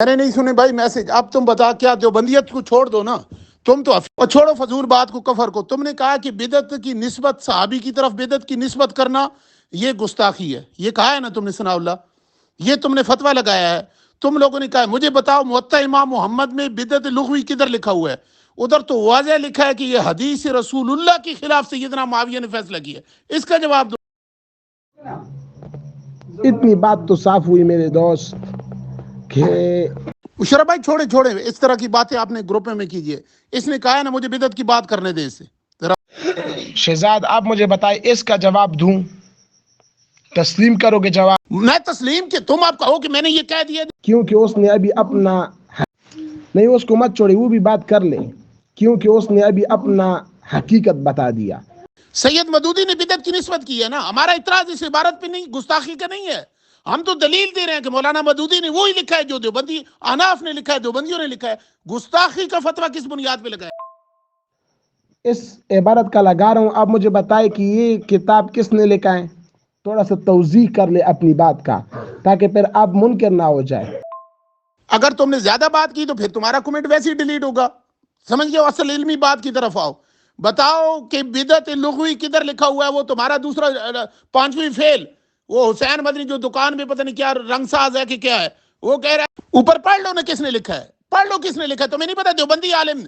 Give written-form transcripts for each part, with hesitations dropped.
میں نے نہیں سنے بھائی میسج. اب تم بتا کیا دیوبندیت کو چھوڑ دو نا, تم تو اور چھوڑو فضول بات کو, کفر کو. تم نے کہا کہ بدعت کی نسبت صحابی کی طرف بدعت کی نسبت کرنا یہ گستاخی ہے, یہ کہا ہے نا تم نے ثناء اللہ, یہ تم نے فتویٰ لگایا ہے. تم لوگوں نے کہا ہے. مجھے بتاؤ موطا امام محمد میں بدعت لغوی کدھر لکھا ہوا ہے؟ ادھر تو واضح لکھا ہے کہ یہ حدیث رسول اللہ کے خلاف سیدنا معاویہ نے فیصلہ کیا ہے. اس کا جواب دو. اتنی بات تو صاف ہوئی میرے دوست کہ مشرف بھائی چھوڑے اس طرح کی باتیں آپ نے گروپ میں کیجئے. اس نے کہا ہے نا مجھے بدعت کی بات کرنے دے. اس سے شہزاد آپ مجھے بتائیں اس کا جواب دوں, تسلیم کرو گے جواب؟ میں تسلیم کہ تم آپ کہو کہ میں نے یہ کہہ دیا. کیونکہ اس نے ابھی اپنا نہیں, اس کو مت چھوڑے, وہ بھی بات کر لیں, کیونکہ اس نے ابھی اپنا حقیقت بتا دیا. سید مودودی نے بدعت کی نسبت کی ہے نا, ہمارا اعتراض اس عبارت پہ نہیں, گستاخی کا نہیں ہے. ہم تو دلیل دے رہے ہیں کہ مولانا مودودی نے وہی لکھا ہے جو دیوبندی احناف نے لکھا ہے, دیوبندیوں نے لکھا ہے. گستاخی کا فتویٰ کس بنیاد پہ لگایا؟ اس عبارت کا لگا رہا ہوں. آپ مجھے بتائیں کہ یہ کتاب کس نے لکھا ہے, تھوڑا سا توضیح کر لے اپنی بات کا, تاکہ پھر آپ منکر نہ ہو جائے. اگر تم نے زیادہ بات کی تو پھر تمہارا کمنٹ ویسے ہی ڈیلیٹ ہوگا. سمجھ گئے؟ اصل علمی بات کی طرف آؤ. بتاؤ کہ بدعت لغوی کدھر لکھا ہوا ہے. وہ تمہارا دوسرا پانچویں فیل, وہ حسین مدنی جو دکان میں پتہ نہیں کیا رنگ ساز ہے کہ کیا ہے, وہ کہہ رہا ہے اوپر پڑھ لو نا کس نے لکھا ہے, پڑھ لو کس نے لکھا ہے. تمہیں نہیں پتا دیوبندی عالم.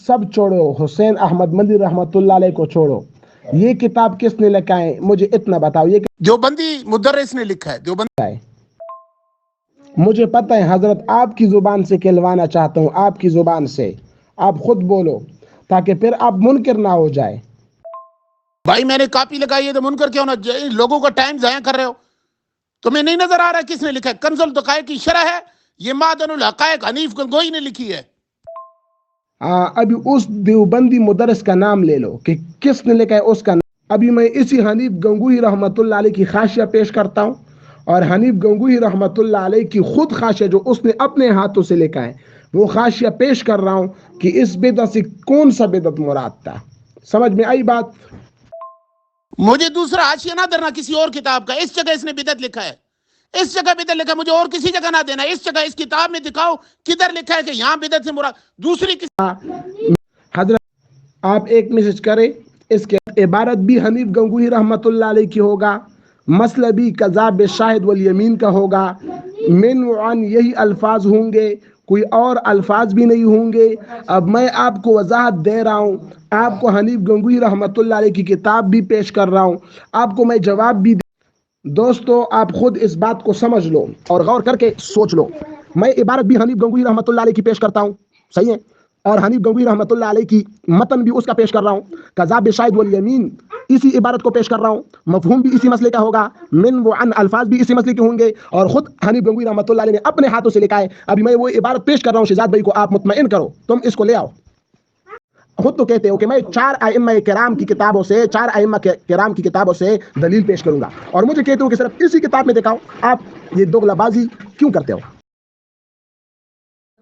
سب چھوڑو, حسین احمد مدنی رحمۃ اللہ علیہ کو چھوڑو, یہ کتاب کس نے لکھا ہے مجھے اتنا بتاؤ. یہ دیوبندی مدرس نے لکھا ہے. دیوبندی ہے, مجھے پتہ ہے حضرت, آپ کی زبان سے کہلوانا چاہتا ہوں, آپ کی زبان سے آپ خود بولو, تاکہ پھر آپ منکر نہ ہو جائے. بھائی میں نے کاپی لگائی ہے تو منکر کیوں نہ, لوگوں کا ٹائم ضائع کر رہے ہو. تمہیں نہیں نظر آ رہا ہے کس نے لکھا ہے؟ کنز الدقائق کی شرح ہے, یہ معدن الحقائق حنیف گنگوئی نے لکھی ہے. ابھی اس دیوبندی مدرس کا نام لے لو کہ کس نے لکھا ہے اس کا نام. ابھی میں اسی حنیف گنگوئی رحمۃ اللہ علیہ کی خاشیہ پیش کرتا ہوں, اور حنیف گنگوئی رحمۃ اللہ علیہ کی خود خاشیہ جو اس نے اپنے ہاتھوں سے لکھا ہے, وہ خاشیہ پیش کر رہا ہوں کہ اس بدعت سے کون سا بدعت مراد تھا. سمجھ میں آئی بات؟ مجھے دوسرا حاشیہ نہ درنا کسی اور کتاب کا. اس جگہ اس نے بدعت لکھا ہے, اس جگہ بدعت لکھا ہے, مجھے اور کسی جگہ نہ دینا. اس جگہ اس کتاب میں دکھاؤ کدھر لکھا ہے کہ یہاں بدعت سے مراد دوسری کسی. حضرت آپ ایک میسج کریں, اس کے عبارت بھی حنیف گنگوئی رحمۃ اللہ علیہ کی ہوگا, مسئلہ بھی کذاب شاہد والیمین کا ہوگا, من وعن یہی الفاظ ہوں گے, کوئی اور الفاظ بھی نہیں ہوں گے. اب میں آپ کو وضاحت دے رہا ہوں, آپ کو حنیف گنگوئی رحمۃ اللہ علیہ کی کتاب بھی پیش کر رہا ہوں, آپ کو میں جواب بھی دوستو آپ خود اس بات کو سمجھ لو اور غور کر کے سوچ لو. میں عبارت بھی حنیف گنگوئی رحمۃ اللہ علیہ کی پیش کرتا ہوں, صحیح ہے, اور حنیف گنگوئی رحمۃ اللہ علیہ کی متن بھی اس کا پیش کر رہا ہوں, کذاب شاہد والیمین اسی عبارت کو پیش کر رہا ہوں, مفہوم بھی اسی مسئلے کا ہوگا, من و عن الفاظ بھی اسی مسئلے کے ہوں گے, اور خود حنیف گنگوئی رحمۃ اللہ علیہ نے اپنے ہاتھوں سے لکھا ہے. ابھی میں وہ عبارت پیش کر رہا ہوں شہزاد بھائی کو, آپ مطمئن کرو, تم اس کو لے آؤ. خود تو کہتے ہو کہ میں 4 ائمہ کرام کی کتابوں سے 4 ائمہ کرام کی کتابوں سے دلیل پیش کروں گا, اور مجھے کہتے ہو کہ صرف اسی کتاب میں دکھاؤ. آپ یہ دوغلا بازی کیوں کرتے ہو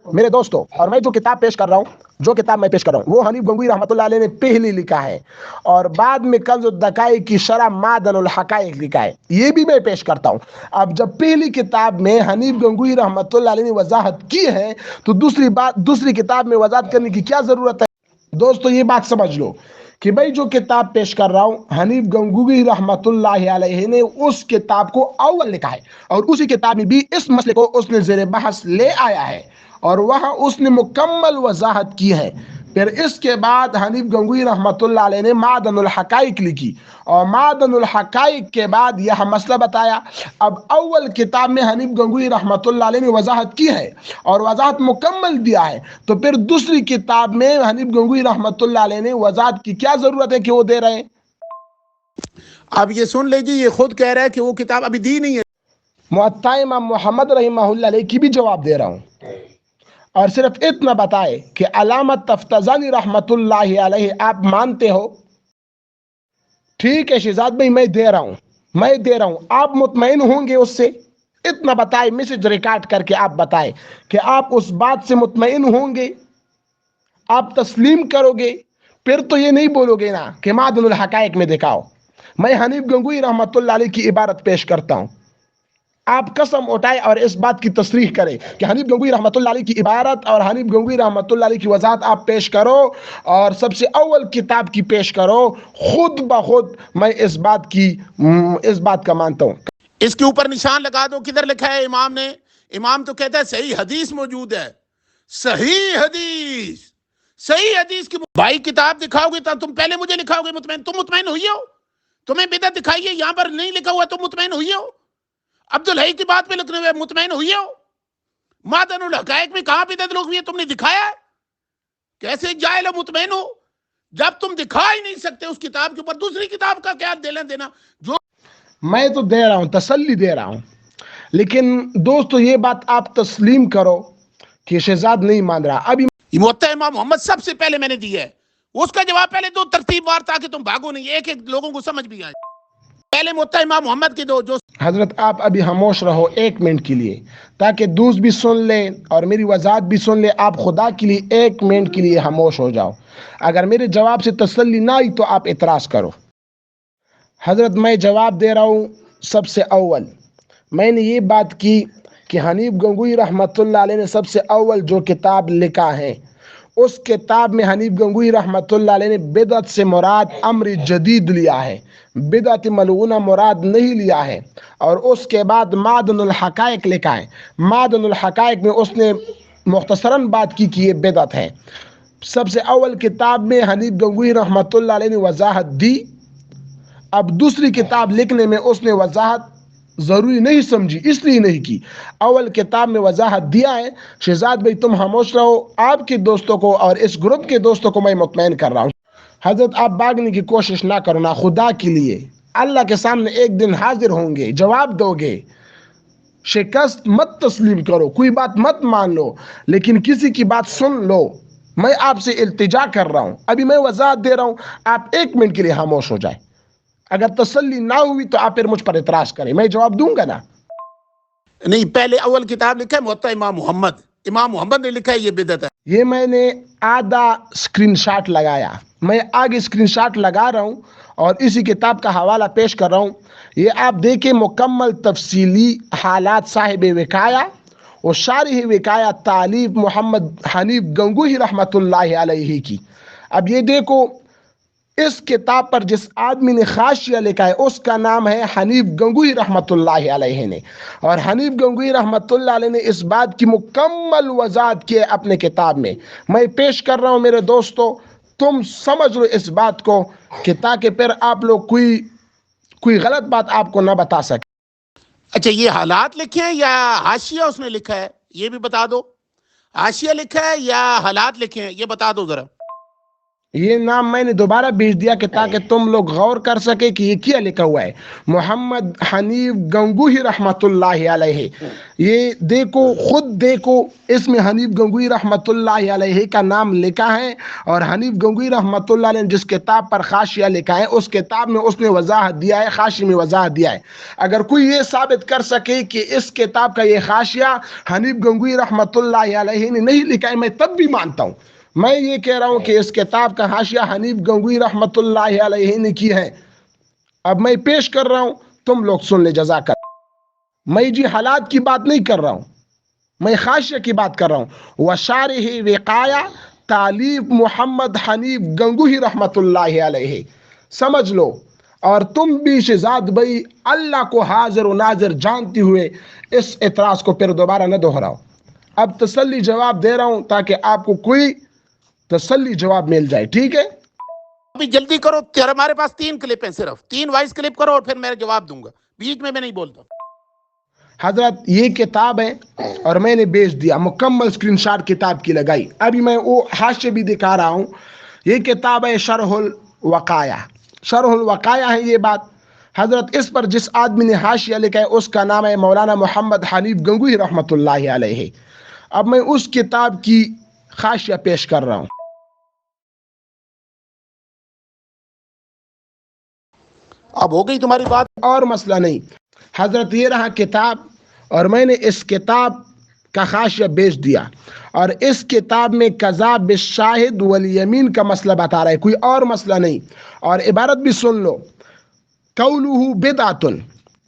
میرے دوستو؟ اور میں جو کتاب پیش کر رہا ہوں, وہ حنیف گنگوئی رحمۃ اللہ علیہ نے پہلی لکھا ہے, اور بعد میں کنز الدقائق کی شرح معدن الحقائق لکھا ہے, یہ بھی میں پیش کرتا ہوں. اب جب پہلی کتاب میں حنیف گنگوئی رحمۃ اللہ علیہ نے وضاحت کی ہے, تو دوسری کتاب میں وضاحت کرنے کی کیا ضرورت ہے؟ دوستو یہ بات سمجھ لو کہ بھائی جو کتاب پیش کر رہا ہوں, حنیف گنگوئی رحمۃ اللہ علیہ نے اس کتاب کو اول لکھا ہے, اور اسی کتاب میں بھی اس مسئلے کو اس نے زیر بحث لے آیا ہے, اور وہاں اس نے مکمل وضاحت کی ہے. پھر اس کے بعد حنیف گنگوئی رحمۃ اللہ علیہ نے معدن الحقائق لکھی, اور معدن الحقائق کے بعد یہ مسئلہ بتایا. اب اول کتاب میں حنیف گنگوئی رحمۃ اللہ علیہ نے وضاحت کی ہے اور وضاحت مکمل دیا ہے, تو پھر دوسری کتاب میں حنیف گنگوئی رحمۃ اللہ علیہ نے وضاحت کی کیا ضرورت ہے کہ وہ دے رہے ہیں؟ اب یہ سن لیجیے, یہ خود کہہ رہا ہے کہ وہ کتاب ابھی دی نہیں ہے. موطا امام محمد رحمہ اللہ علیہ کی بھی جواب دے رہا ہوں, اور صرف اتنا بتائے کہ علامت تفتزانی رحمت اللہ علیہ آپ مانتے ہو؟ ٹھیک ہے شہزاد بھائی, میں دے رہا ہوں, آپ مطمئن ہوں گے اس سے؟ اتنا بتائے, میسج ریکارڈ کر کے آپ بتائے کہ آپ اس بات سے مطمئن ہوں گے, آپ تسلیم کرو گے. پھر تو یہ نہیں بولو گے نا کہ معدن الحقائق میں دکھاؤ. میں حنیف گنگوئی رحمت اللہ علیہ کی عبارت پیش کرتا ہوں, آپ قسم اٹھائے اور اس بات کی تصریح کریں کہ حنیف گنگوئی رحمۃ اللہ علیہ کی عبارت اور حنیف گنگوئی رحمۃ اللہ علیہ کی وضاحت آپ پیش کرو اور سب سے اول کتاب کی پیش کرو. خود بخود میں اس بات کا مانتا ہوں. اس کے اوپر نشان لگا دو کدھر لکھا ہے امام نے. امام تو کہتا ہے صحیح حدیث موجود ہے. صحیح حدیث کی بھائی کتاب دکھاؤ گے تو تم پہلے مجھے لکھاؤ گے مطمئن. تم مطمئن ہوئی ہو؟ تمہیں بدعت دکھائیے یہاں پر نہیں لکھا ہوا تم مطمئن ہوئی ہو؟ عبدالحی کی بات پہ لکھنے ہوئے مطمئن ہوئی ہو؟ معدن الحقائق میں کہاں بدعت لوگ ہوئی ہے تم نے دکھایا ہے؟ کیسے جاہل ہو مطمئن ہو جب تم دکھا ہی نہیں سکتے اس کتاب کے اوپر دوسری کتاب کا کیا دینا جو میں تو دے رہا ہوں تسلی دے رہا ہوں لیکن دوستو یہ بات آپ تسلیم کرو کہ شہزاد نہیں مان رہا. ابھی موطا امام محمد سب سے پہلے میں نے دیا ہے. اس کا جواب پہلے دو ترتیب وار تاکہ تم بھاگو نہیں ایک ایک لوگوں کو سمجھ بھی آئے. پہلے موطا امام محمد کے دو جو حضرت آپ ابھی خاموش رہو 1 منٹ کے لیے تاکہ دوست بھی سن لیں اور میری وضاحت بھی سن لیں. آپ خدا کے لیے 1 منٹ کے لیے خاموش ہو جاؤ. اگر میرے جواب سے تسلی نہ آئی تو آپ اعتراض کرو. حضرت میں جواب دے رہا ہوں. سب سے اول میں نے یہ بات کی کہ حنیف گنگوئی رحمۃ اللہ علیہ نے سب سے اول جو کتاب لکھا ہے اس کتاب میں حنیف گنگوئی رحمۃ اللہ علیہ نے بدعت سے مراد امر جدید لیا ہے, بدعت ملعونہ مراد نہیں لیا ہے. اور اس کے بعد معدن الحقائق لکھا ہے. معدن الحقائق میں اس نے مختصراً بات کی کہ یہ بدعت ہے. سب سے اول کتاب میں حنیف گنگوئی رحمۃ اللہ علیہ نے وضاحت دی. اب دوسری کتاب لکھنے میں اس نے وضاحت ضروری نہیں سمجھی اس لیے نہیں کی. اول کتاب میں وضاحت دیا ہے. شہزاد بھائی تم خاموش رہو. آپ کے دوستوں کو اور اس گروپ کے دوستوں کو میں مطمئن کر رہا ہوں. حضرت آپ بھاگنے کی کوشش نہ کرنا خدا کے لیے. اللہ کے سامنے ایک دن حاضر ہوں گے, جواب دو گے. شکست مت تسلیم کرو, کوئی بات مت مان لو لیکن کسی کی بات سن لو. میں آپ سے التجا کر رہا ہوں. ابھی میں وضاحت دے رہا ہوں. آپ 1 منٹ کے لیے خاموش ہو جائیں. اگر تسلی نہ ہوئی تو آپ پھر مجھ پر اعتراض کریں, میں جواب دوں گا نا. نہیں پہلے اول کتاب لکھا ہے موطا امام محمد. امام محمد نے لکھا ہے یہ بدعت ہے. یہ میں نے آدھا اسکرین شاٹ لگایا. میں آگے اسکرین شاٹ لگا رہا ہوں اور اسی کتاب کا حوالہ پیش کر رہا ہوں. یہ آپ دیکھیں مکمل تفصیلی حالات صاحب وقایا اور شارح وقایا تالیف محمد حنیف گنگوئی رحمۃ اللہ علیہ کی. اب یہ دیکھو اس کتاب پر جس آدمی نے حاشیہ لکھا ہے اس کا نام ہے حنیف گنگوئی رحمۃ اللہ علیہ نے. اور حنیف گنگوئی رحمۃ اللہ علیہ نے اس بات کی مکمل وضاحت کی ہے اپنے کتاب میں. میں پیش کر رہا ہوں میرے دوستو, تم سمجھ لو اس بات کو کہ تاکہ پھر آپ لوگ کوئی غلط بات آپ کو نہ بتا سکے. اچھا یہ حالات لکھے ہیں یا حاشیہ اس نے لکھا ہے یہ بھی بتا دو. حاشیہ لکھا ہے یا حالات لکھے ہیں یہ بتا دو ذرا. یہ نام میں نے دوبارہ بھیج دیا کہ تاکہ تم لوگ غور کر سکے کہ یہ کیا لکھا ہوا ہے. محمد حنیف گنگوئی رحمۃ اللہ علیہ. یہ دیکھو خود دیکھو اس میں حنیف گنگوئی رحمۃ اللہ علیہ کا نام لکھا ہے. اور حنیف گنگوئی رحمۃ اللہ علیہ نے جس کتاب پر حاشیہ لکھا ہے اس کتاب میں اس نے وضاحت دیا ہے, حاشیے میں وضاحت دیا ہے. اگر کوئی یہ ثابت کر سکے کہ اس کتاب کا یہ حاشیہ حنیف گنگوئی رحمۃ اللہ علیہ نے نہیں لکھا ہے میں تب بھی مانتا ہوں. میں یہ کہہ رہا ہوں کہ اس کتاب کا حاشیہ حنیف گنگوئی رحمۃ اللہ علیہ نے کی ہے. اب میں پیش کر رہا ہوں, تم لوگ سن لے جزاک اللہ. میں جی حالات کی بات نہیں کر رہا ہوں, میں حاشیہ کی بات کر رہا ہوں. وشارح وقایا تالیف محمد حنیف گنگوئی رحمۃ اللہ علیہ. سمجھ لو. اور تم بھی شہزاد بھائی اللہ کو حاضر و ناظر جانتے ہوئے اس اعتراض کو پھر دوبارہ نہ دہراؤ. اب تسلی جواب دے رہا ہوں تاکہ آپ کو کوئی تسلی جواب مل جائے. ٹھیک ہے ابھی جلدی کرو, ہمارے پاس 3 کلپ ہیں, صرف 3 وائس کلپ کرو اور پھر میں جواب دوں گا, بیچ میں نہیں بولتا. حضرت یہ کتاب ہے اور میں نے بیچ دیا, مکمل اسکرین شاٹ کتاب کی لگائی. ابھی میں وہ حاشیہ بھی دکھا رہا ہوں. یہ کتاب ہے شرح الوقایا. شرح الوقایا ہے یہ بات. حضرت اس پر جس آدمی نے حاشیہ لکھا ہے اس کا نام ہے مولانا محمد حنیف گنگوئی رحمۃ اللہ علیہ. اب میں اس کتاب کی حاشیہ پیش کر رہا ہوں. اب ہو گئی تمہاری بات. اور مسئلہ نہیں. حضرت یہ رہا کتاب اور میں نے اس کتاب کا حاشیہ بیچ دیا. اور اس کتاب میں قضا بالشاہد والیمین کا مسئلہ بتا رہا ہے, کوئی اور مسئلہ نہیں. اور عبارت بھی سن لو. قولہ بدعۃ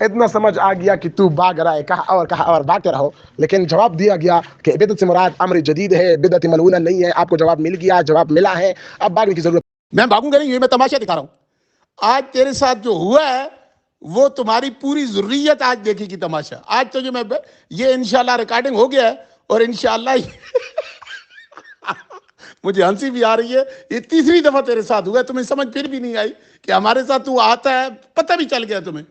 اتنا سمجھ آ گیا کہ تو بھاگ رہا ہے، کہا اور بھاگتے رہو، لیکن جواب دیا گیا کہ بدعت سے مراد امر جدید ہے، بدعت ملعونہ نہیں ہے. آپ کو جواب مل گیا، جواب ملا ہے، اب بھاگنے کی ضرورت. میں بھاگوں گا نہیں، یہ میں تماشا دکھا رہا ہوں. آج تیرے ساتھ جو ہوا ہے وہ تمہاری پوری ضروریت آج دیکھے گی تماشا. آج تو جو میں یہ انشاءاللہ ریکارڈنگ ہو گیا ہے اور انشاءاللہ مجھے ہنسی بھی آ رہی ہے. یہ تیسری دفعہ تیرے ساتھ ہوا ہے، تمہیں سمجھ پھر بھی نہیں آئی کہ ہمارے ساتھ تو آتا ہے، پتہ بھی چل گیا تمہیں.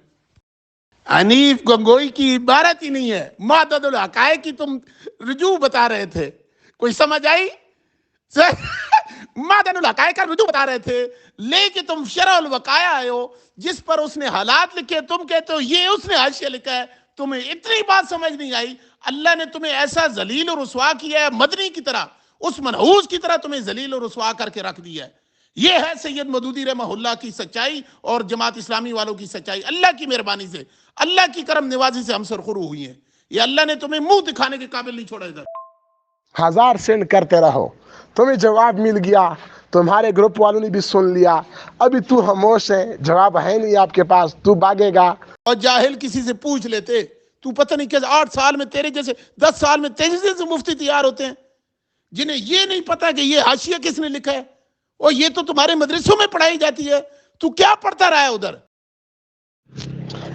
حنیف گنگوئی کی عبارت ہی نہیں ہے، معدد الحقائق کی تم رجوع بتا رہے تھے. کوئی سمجھ آئی؟ معدن الحقائق کا رجوع بتا رہے تھے، لے کے تم شرح الوقائع آئے ہو جس پر اس نے حالات لکھے، تم کہتے ہو یہ اس نے حاشیہ لکھا ہے. تمہیں اتنی بات سمجھ نہیں آئی. اللہ نے تمہیں ایسا ذلیل و رسوا کیا ہے، مدنی کی طرح، اس منحوس کی طرح تمہیں ذلیل و رسوا کر کے رکھ دیا ہے. یہ ہے سید مودودی رحمہ اللہ کی سچائی اور جماعت اسلامی والوں کی سچائی. اللہ کی مہربانی سے، اللہ کی کرم نوازی سے ہم سرخرو ہوئی ہیں. یہ اللہ نے تمہیں منہ دکھانے کے قابل نہیں چھوڑا. ادھر 1000 سینڈ کرتے رہو، تمہیں جواب مل گیا، تمہارے گروپ والوں نے بھی سن لیا. ابھی تو خاموش ہے، جواب ہے نہیں آپ کے پاس، تو بھاگے گا. اور جاہل کسی سے پوچھ لیتے، تو پتہ نہیں کیسے 8 سال میں تیرے جیسے 10 سال میں تیرے جیسے مفتی تیار ہوتے ہیں جنہیں یہ نہیں پتا کہ یہ حاشیہ کس نے لکھا ہے. اور یہ تو تمہارے مدرسوں میں پڑھائی جاتی ہے. تو کیا پڑھتا رہا ہے ادھر؟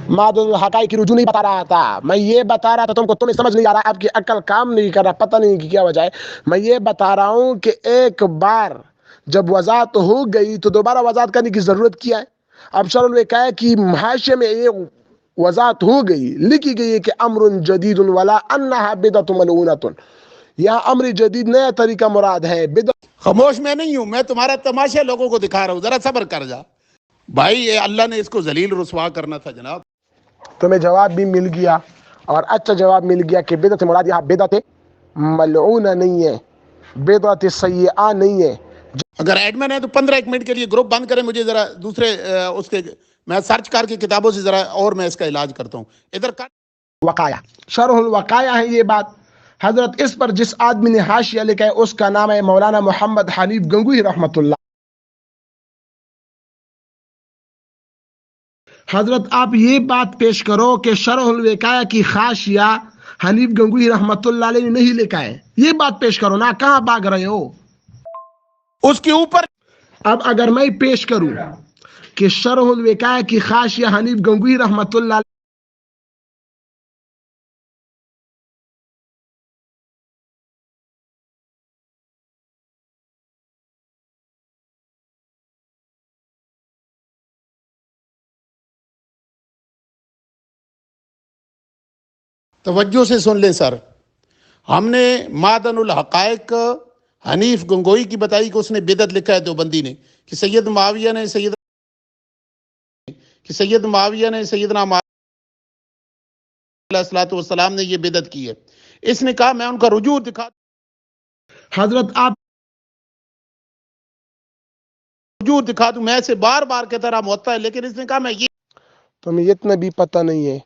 معدن الحقائق کی رجوع نہیں بتا رہا تھا، میں یہ بتا رہا تھا تم کو. تمہیں سمجھ نہیں آ رہا، آپ کی عقل کام نہیں کر رہا، پتہ نہیں کہ کیا وجہ ہے. میں یہ بتا رہا ہوں کہ ایک بار جب وضاحت ہو گئی تو دوبارہ وضاحت کرنے کی ضرورت کیا ہے. اب شرح الوقائع کی حاشیے میں یہ وضاحت ہو گئی، لکھی گئی ہے کہ امر جدید ولا انہا بدعت ملعونۃ. یہاں امر جدید نیا طریقہ مراد ہے. بدعت خاموش میں نہیں ہوں، میں تمہارا تماشا لوگوں کو دکھا رہا ہوں. ذرا صبر کر جا بھائی. یہ اللہ نے اس کو ذلیل رسوا کرنا تھا جناب. تمہیں جواب بھی مل گیا اور اچھا جواب مل گیا کہ بدعت مراد یہاں بدعت ملعونہ نہیں ہے، بدعت سیئہ نہیں ہے. اگر ایڈمن ہے تو 15 منٹ کے لیے گروپ بند کریں، مجھے ذرا دوسرے اس کے میں سرچ کر کے کتابوں سے ذرا اور میں اس کا علاج کرتا ہوں. ادھر وقایا شرح الوقایا ہے یہ بات. حضرت اس پر جس آدمی نے حاشیہ لکھا ہے اس کا نام ہے مولانا محمد حنیف گنگوہی رحمۃ اللہ. حضرت آپ یہ بات پیش کرو کہ شرح الوقایا کی حاشیہ حنیف گنگوہی رحمۃ اللہ علیہ نے نہیں لکھا ہے. یہ بات پیش کرو نا، کہاں بھاگ رہے ہو؟ اس کے اوپر اب اگر میں پیش کروں کہ شرح الوقایا کی حاشیہ حنیف گنگوہی رحمۃ اللہ توجہ سے سن لیں سر. ہم نے معدن الحقائق حنیف گنگوئی کی بتائی کہ اس نے بدعت لکھا ہے دیوبندی نے، کہ سید معاویہ نے سیدنا معاویہ علیہ الصلوۃ والسلام نے یہ بدعت کی ہے. اس نے کہا میں ان کا رجوع دکھا دوں. میں اسے بار بار کہتا رہا موطا ہے، لیکن اس نے کہا میں یہ تمہیں اتنا بھی پتہ نہیں ہے